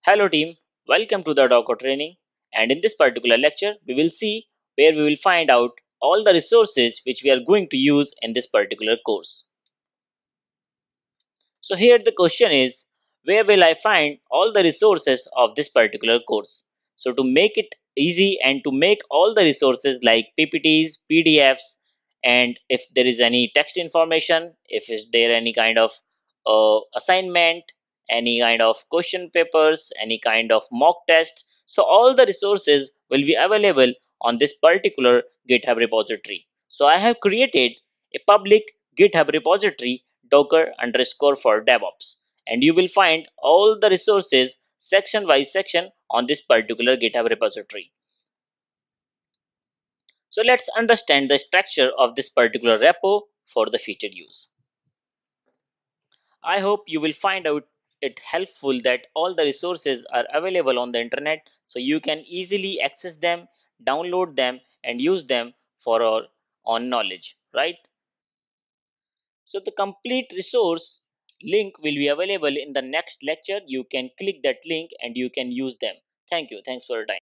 Hello team, welcome to the Docker training, and in this particular lecture we will see where we will find out all the resources which we are going to use in this particular course. So here the question is, where will I find all the resources of this particular course? So to make it easy and to make all the resources like PPTs, PDFs, and if there is any text information, if is there any kind of assignment, any kind of question papers, any kind of mock tests, so all the resources will be available on this particular GitHub repository. So I have created a public GitHub repository Docker for DevOps, and you will find all the resources section by section on this particular GitHub repository. So let's understand the structure of this particular repo for the future use. I hope you will find out it helpful that all the resources are available on the internet, so you can easily access them, download them, and use them for our own knowledge, right? So the complete resource link will be available in the next lecture. You can click that link and you can use them. Thank you. Thanks for your time.